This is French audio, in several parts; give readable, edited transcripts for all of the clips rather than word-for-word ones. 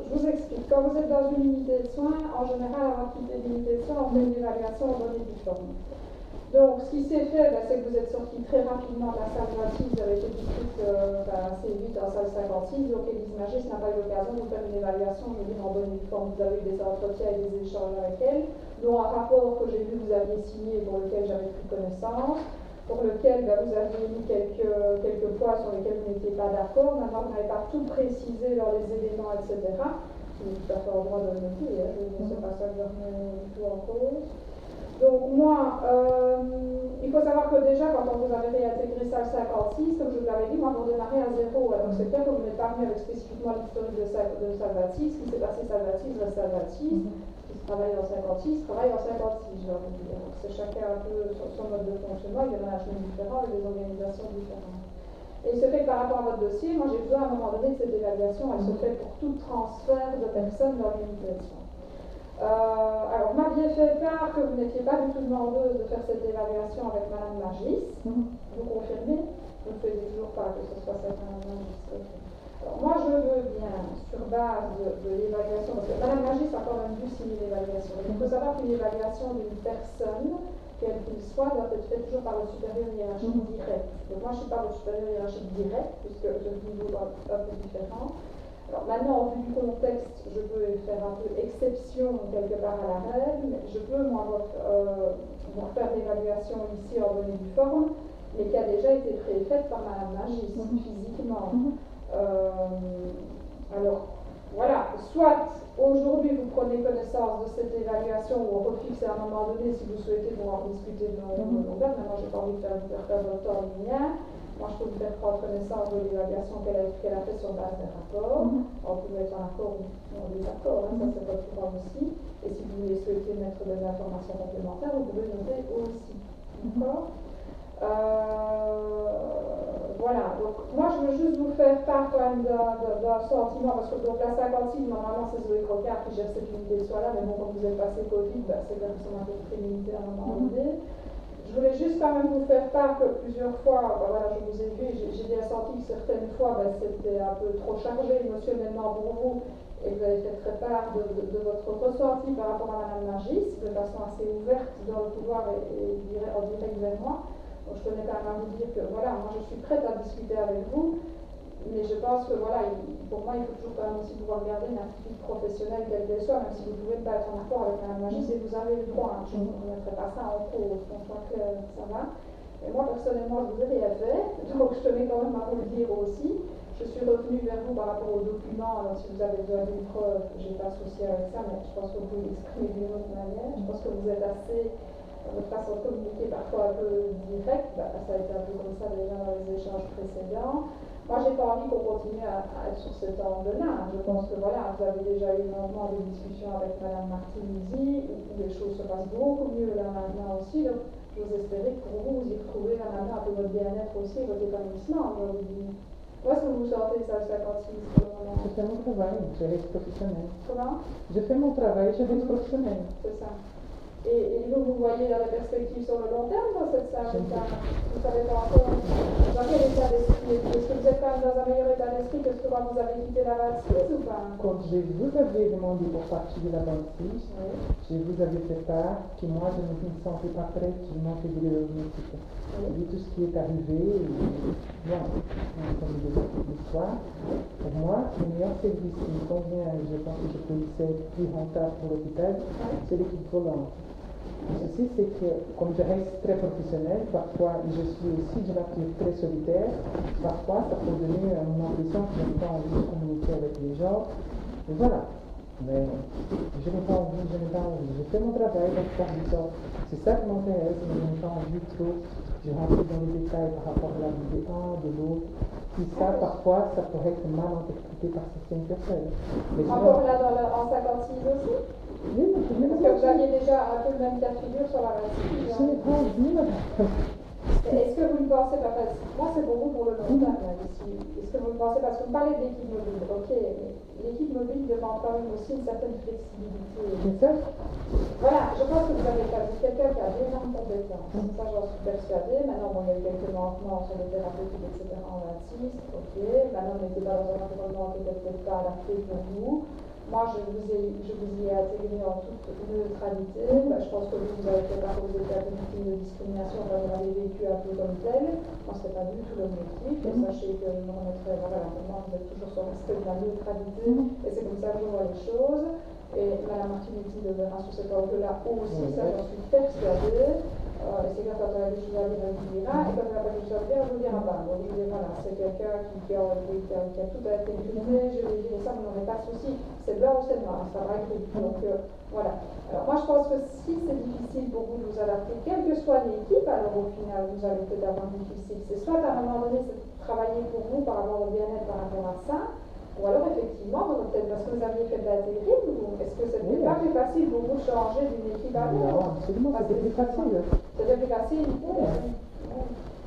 Je vous explique. Quand vous êtes dans une unité de soins, en général, avant de quitter l'unité de soins, on fait une évaluation en bonne et due forme. Donc, ce qui s'est fait, c'est que vous êtes sorti très rapidement de la salle 26, vous avez été tout de suite assez vite en salle 56. Donc, Élise Magis n'a pas eu l'occasion de vous faire une évaluation, je veux dire, en bonne et due forme. Vous avez eu des entretiens et des échanges avec elle, dont un rapport que j'ai vu que vous aviez signé, pour lequel j'avais pris connaissance, pour lequel vous aviez mis quelques points sur lesquels vous n'étiez pas d'accord. Maintenant, vous n'avez pas tout précisé dans les éléments, etc. Vous êtes tout à fait en droit de le noter, hein. Je ne sais pas ça que je remets du tout en cause. Donc moi, il faut savoir que déjà, quand on vous avait réintégré salle 56, comme je vous l'avais dit, moi, vous démarrez à zéro. Donc c'est clair que vous n'êtes pas venu avec spécifiquement l'historique de salle 26, ce qui s'est passé salle 26, reste salle 26. Travaille en 56, travaille en 56, j'ai envie de dire. Donc c'est chacun un peu son mode de fonctionnement, il y a des managements différents et des organisations différentes. Et il se fait que par rapport à votre dossier, moi j'ai besoin à un moment donné de cette évaluation, elle se fait pour tout transfert de personnes dans l'unité de soins. Alors, vous m'aviez fait part que vous n'étiez pas du tout demandeuse de faire cette évaluation avec Madame Magis. Vous confirmez? Vous ne faisiez toujours pas que ce soit cette Madame Magis. Alors, moi, je veux bien, sur base de l'évaluation, parce que Mme Magis a quand même dû signer l'évaluation. Il faut savoir qu'une évaluation d'une personne, quelle qu'il soit, doit être faite toujours par le supérieur hiérarchique direct. Donc, moi, je ne suis pas le supérieur hiérarchique direct, puisque je suis un peu différent. Alors, maintenant, au vu du contexte, je peux faire un peu exception quelque part à la règle, mais je peux, moi, vous refaire l'évaluation ici en bonne et due forme, mais qui a déjà été préfaite par Mme Magis, physiquement. Alors, voilà, soit aujourd'hui vous prenez connaissance de cette évaluation ou on refixe à un moment donné si vous souhaitez pour en discuter de longueur. Maintenant, je n'ai pas envie de faire votre temps ni rien. Moi, je peux vous faire prendre connaissance de l'évaluation qu'elle a faite sur base des rapports. On peut mettre en accord ou en désaccord, ça c'est votre droit aussi. Et si vous souhaitez mettre des informations complémentaires, vous pouvez noter aussi. D'accord? Voilà, donc moi je veux juste vous faire part quand même d'un sentiment, parce que donc la 56, normalement c'est Zoé Crocard qui gère cette unité de soins là, mais bon, comme vous êtes passé Covid, c'est clair que ça m'a fait prémunité à un moment donné. Je voulais juste quand même vous faire part que plusieurs fois, voilà, je vous ai vu, j'ai bien senti que certaines fois c'était un peu trop chargé émotionnellement pour vous, et vous avez fait très part de votre ressenti par rapport à Mme Magis, de façon assez ouverte dans le pouvoir et en direct vers moi. Donc, je tenais quand même à vous dire que voilà, moi je suis prête à discuter avec vous, mais je pense que voilà, pour moi il faut toujours quand même aussi pouvoir garder une attitude professionnelle quelle qu'elle soit, même si vous ne pouvez pas être en accord avec Mme Magis, et vous avez le droit, je ne mettrai pas ça en cause, qu'on soit clair, ça va. Et moi personnellement je vous ai rien fait, donc je tenais quand même à vous le dire aussi. Je suis revenue vers vous par rapport aux documents, alors si vous avez besoin d'une preuve, je n'ai pas de souci avec ça, mais je pense que vous pouvez l'exprimer d'une autre manière. Je pense que vous êtes assez, votre façon de communiquer parfois un peu directe, ça a été un peu comme ça déjà dans les échanges précédents. Moi, j'ai pas envie qu'on continue à être sur cet angle-là. Je pense que voilà, vous avez déjà eu énormément de discussions avec Mme Martinuzzi, où les choses se passent beaucoup mieux là maintenant aussi. Donc, j'ose espérer que pour vous, vous y retrouvez là maintenant un peu votre bien-être aussi, votre épanouissement. Où est-ce que vous vous sentez ça, 56 pour le moment? Je fais mon travail, je reste professionnel. Comment? Je fais mon travail, je reste professionnel. C'est ça. Et vous voyez dans la perspective sur le long terme dans cette salle? Vous ne savez pas encore dans quel état d'esprit? Est-ce que vous êtes quand même dans un meilleur état d'esprit que ce que quand vous avez quitté la 26 ou pas? Quand je vous avais demandé pour partir de la 26, je vous avais fait part que moi je ne me sentais pas prête, je manquais de l'énergie. Vu tout ce qui est arrivé, comme l'histoire, pour moi, le meilleur service qui me convient, et je pense que je peux être plus rentable pour l'hôpital, c'est l'équipe volante. Ceci, c'est que, comme je reste très professionnelle, parfois je suis aussi de nature très solitaire, parfois ça peut donner une impression que je n'ai pas envie de communiquer avec les gens, et voilà. Mais je n'ai pas envie, je fais mon travail dans par du temps. C'est ça qui m'intéresse, mais je n'ai pas envie trop. Je rentre dans les détails par rapport à la vie d'un, de l'autre. Tout ça, parfois, ça pourrait être mal interprété par certaines personnes. Encore là en 56 aussi? Oui, mais parce que vous aviez déjà un peu le même cas de figure sur la 26. Je n'ai pas envie, madame. Est-ce que vous ne pensez pas, moi c'est pour vous pour le long terme ici, est-ce que vous ne pensez pas, parce que vous parlez de l'équipe mobile, ok, mais l'équipe mobile demande quand même aussi une certaine flexibilité. C'est ça? Voilà, je pense que vous avez quelqu'un qui a d'énormes compétences, ça j'en suis persuadée. Maintenant, bon, il y a eu quelques manquements sur les thérapeutiques, etc. en 26, ok, maintenant on n'était pas dans un environnement qui n'était peut-être pas adapté pour vous. moi je vous y ai intégré en toute neutralité. Je pense que vous avez fait part aux états de discrimination quand vous l'avez vécu un peu comme tel. Moi, ce n'est pas du tout l'objectif. Et sachez que je me remettrai, voilà, pour moi, vous êtes toujours sur l'aspect de la neutralité. Et c'est comme ça que je vois les choses. Et Mme Martinetti le verra sous cet angle-là aussi, ça j'en suis persuadée. Et c'est quand elle a des choses à dire, elle vous dira. Et quand elle n'a pas des choses à dire, elle vous dira pas. Donc je dis voilà, c'est quelqu'un qui a tout à fait utilisé. Je vais dire ça, vous n'aurez pas de souci. C'est blanc ou c'est noir, ça va être. Donc voilà. Alors moi je pense que si c'est difficile pour vous de vous adapter, quelle que soit l'équipe, alors au final vous allez peut-être avoir difficile. C'est soit à un moment donné, c'est de travailler pour vous par rapport au bien-être, par rapport à ça. Ou alors effectivement, peut-être parce que vous aviez fait de l'intérim, est-ce que c'était pas plus facile pour vous de changer d'une équipe à l'autre? Non, absolument, c'était plus facile. C'était plus facile.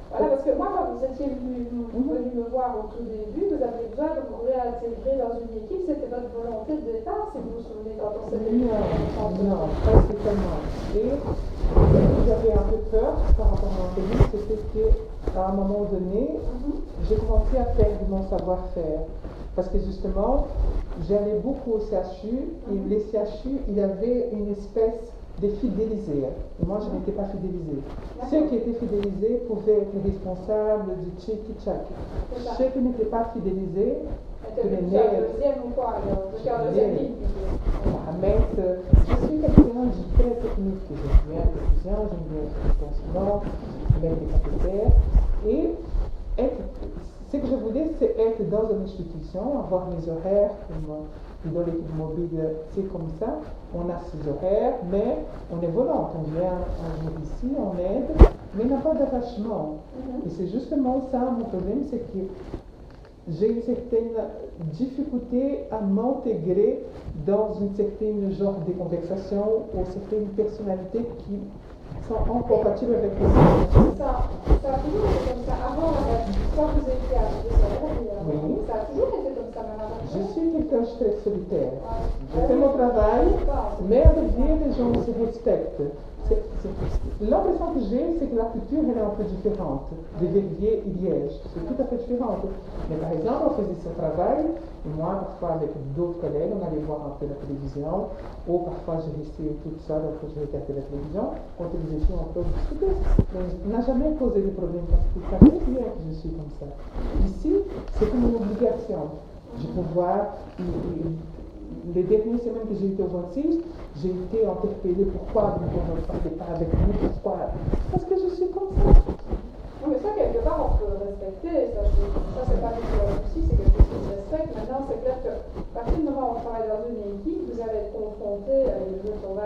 Voilà, parce que moi, quand vous étiez venu me voir au tout début, vous aviez besoin de vous réintégrer dans une équipe, c'était votre volonté de départ, si vous vous souvenez quand on s'était vu. Non, pas spécialement. Et ce que j'avais un peu peur par rapport à l'intérim, c'était qu'à un moment donné, j'ai commencé à perdre mon savoir-faire. Parce que justement, j'allais beaucoup au CHU, et les CHU, il y avait une espèce de fidélisés. Et moi, je n'étais pas fidélisée. Ceux qui étaient fidélisés pouvaient être responsables du tchiki-tchak. Ceux qui n'étaient pas fidélisés, que les nerfs. Deuxième ou quoi, alors? Je suis en deuxième ligne. Je suis quelqu'un de très technique. J'aime bien les décisions, j'aime bien les financements, même les capitaires. Et ce que je voulais, c'est être dans une institution, avoir mes horaires, comme dans l'équipe mobile, c'est comme ça. On a ses horaires, mais on est volant. On vient un jour ici, on aide, mais il n'y a pas d'attachement. Et c'est justement ça mon problème, c'est que j'ai une certaine difficulté à m'intégrer dans une certaine genre de conversation ou certaines personnalités qui sont incompatibles avec les autres. Ça a toujours été comme ça. Avant, quand vous étiez à oui. Ça a toujours été comme ça, madame. Je suis quelqu'un de très solitaire. Je fais mon travail, mais avec Dieu, les gens se respectent. L'impression que j'ai, c'est que la culture elle est un peu différente de Verviers et Liège. C'est tout à fait différent. Mais par exemple, on faisait ce travail, et moi, parfois avec d'autres collègues, on allait voir un peu la télévision, ou parfois je restais toute seule quand je regardais la télévision. Quand les filles, on peut discuter. Mais on n'a jamais posé de problème parce que ça fait bien que je suis comme ça. Ici, c'est comme une obligation. Je peux voir. Les dernières semaines que j'ai été au 26, j'ai été interpellée. Pourquoi vous ne parlez pas avec nous? Pourquoi? Parce que je suis comme ça. Non, mais ça, quelque part, on peut respecter. Ça c'est pas du tout un souci, c'est quelque chose qui se respecte. Maintenant, c'est clair qu'à partir du moment où on travaille dans une équipe, vous allez être confronté avec des jeux sur 20-25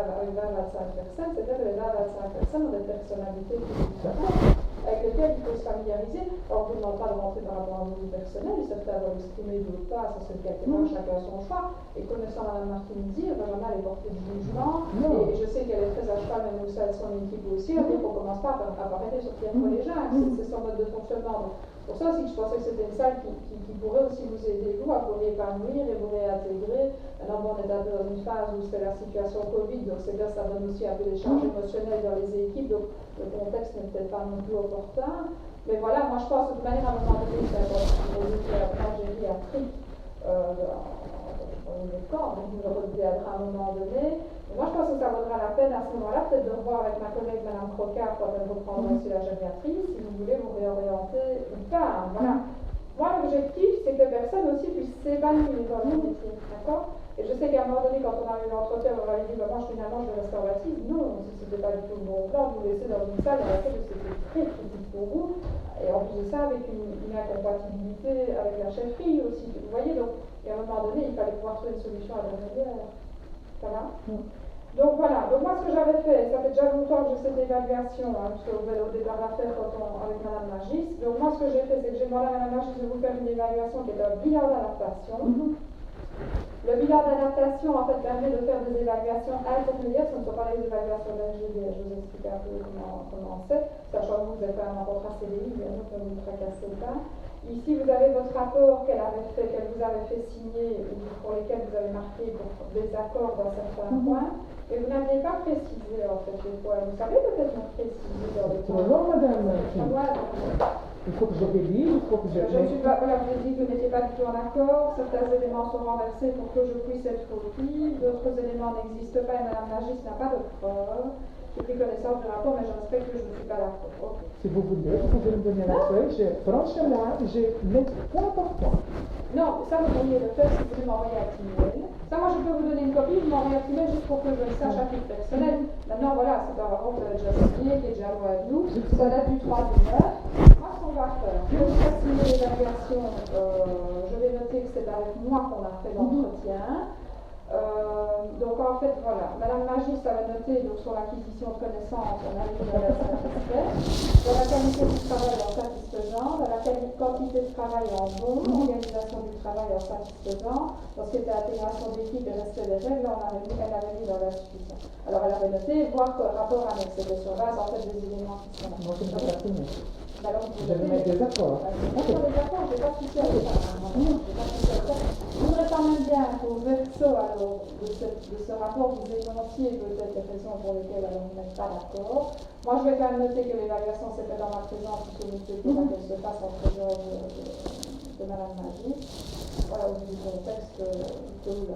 personnes. C'est-à-dire que les 20-25 personnes ont des personnalités différentes avec lesquelles il faut se familiariser. Alors, on ne vous demande pas de rentrer dans la vie personnelle, certains vont l'exprimer, d'autres pas, ça c'est quelque part, chacun son choix. Et connaissant Mme Martinetti, Benjamin est portée de jugement, et je sais qu'elle est très à cheval, même au sein de son équipe aussi, on ne commence pas à arrêter sur Pierre Collégiac, c'est son mode de fonctionnement. Donc, pour ça aussi que je pensais que c'était une salle qui pourrait aussi vous aider, vous, à vous réépanouir et vous réintégrer. Maintenant, bon, on est un peu dans une phase où c'est la situation Covid, donc c'est là, ça donne aussi un peu des charges émotionnelles dans les équipes, donc le contexte n'est peut-être pas non plus opportun. Mais voilà, moi je pense que de toute manière, à un moment donné, c'est l'Algérie a pris le camp, donc vous le reviendra à un moment donné. Et moi je pense que ça vaudra la peine à ce moment-là, peut-être de revoir avec ma collègue Mme Crocard quand elle reprendra aussi la gériatrie, si vous voulez vous réorienter ou pas. Voilà. Moi l'objectif, c'est que les personnes aussi puissent s'épanouir dans le métier, d'accord? Et je sais qu'à un moment donné, quand on a eu l'entretien, on m'avait dit, moi finalement je vais rester en bâtisse. Non, ce n'était pas du tout le bon plan, vous laissez dans une salle dans laquelle c'était très critique pour vous. Et en plus de ça, avec une incompatibilité avec la chefferie aussi. Vous voyez, donc, et à un moment donné, il fallait pouvoir trouver une solution à l'intermédiaire. Ça va? Donc voilà, donc moi ce que j'avais fait, ça fait déjà longtemps que j'ai cette évaluation, parce que vous allez au départ la faire avec Mme Magis. Donc moi ce que j'ai fait, c'est que j'ai demandé à Mme Magis de vous faire une évaluation qui est un bilan d'adaptation. Le bilan d'adaptation en fait permet de faire des évaluations intermédiaires, ce ne sont pas les évaluations d'LGD, je vous explique un peu comment c'est, sachant que vous êtes quand même en contrat CDI, bien sûr, ne vous tracassez pas. Ici, vous avez votre rapport qu'elle vous avait fait signer, pour lesquels vous avez marqué des accords dans certains points, et vous n'aviez pas précisé en fait les points. Vous savez peut-être nous préciser dans les points. Bonjour madame. Il faut que je délire, il faut que je... Je ne suis pas, voilà, vous avez dit que vous n'étiez pas du tout en accord, certains éléments sont renversés pour que je puisse être fautive, d'autres éléments n'existent pas et Mme Magis n'a pas de preuves. J'ai pris connaissance du rapport, mais je respecte que je ne suis pas d'accord. Okay. Si vous voulez, vous pouvez me donner la feuille, franchement, je mets point par point. Non, ça vous pourriez le faire si vous voulez m'envoyer un petit mail. Ça, moi, je peux vous donner une copie, vous m'envoyez un petit mail juste pour que je le sache à titre personnel. Maintenant, voilà, c'est un rapport que vous avez déjà signé, qui est déjà loin de nous. Ça date du 3 du 9. Moi, ce qu'on va faire, je vais vous faire signer l'évaluation. Je vais noter que c'est avec moi qu'on a fait l'entretien. Donc en fait voilà, Madame Magis avait noté donc, sur l'acquisition de connaissances, on a vu qu'elle est satisfaite, dans la qualité du travail en satisfaisant, dans la quantité de travail en bon, organisation du travail en satisfaisant, dans ce qui était intégration d'équipe et respect des règles, elle avait mis dans l'insuffisant. Alors elle avait noté, voir que rapport annexe, c'était sur base en fait des éléments qui sont là. Moi je ne peux pas signer. Je vais mettre des accords. Sur les accords, je n'ai pas de souci avec ça. Je voudrais quand même bien qu'au verso alors, de ce rapport, vous énonciez peut-être les raisons pour lesquelles alors, vous n'êtes pas d'accord. Moi, je vais quand même noter que l'évaluation s'est faite dans ma présence, puisque vous souhaitez pas qu'elle se fasse en présence de Mme Magis. Voilà, au vu du contexte que vous avez.